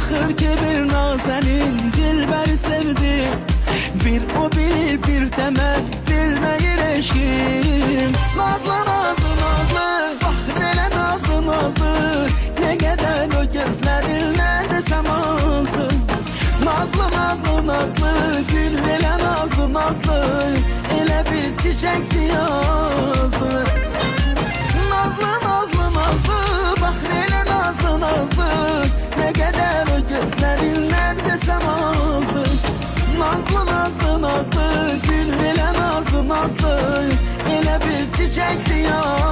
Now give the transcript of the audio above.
Axır ki bir nazenin dilberi sevdi. Bir o bilir bir de mən bilməyir eşim. Nazlı nazlı nazlı, baxır elə nazlı nazlı, ne qədər o gözlərindən desəm azdı. Nazlı nazlı nazlı, gül elə nazlı nazlı, elə bir çiçəkdi yazdı. Nazlı nazlı nazlı, baxır elə nazlı nazlı, ne qədər o gözlərindən desəm azdı. Nazlı nazlı nazlı, gül elə nazlı nazlı, elə bir çiçəkdi yazdı.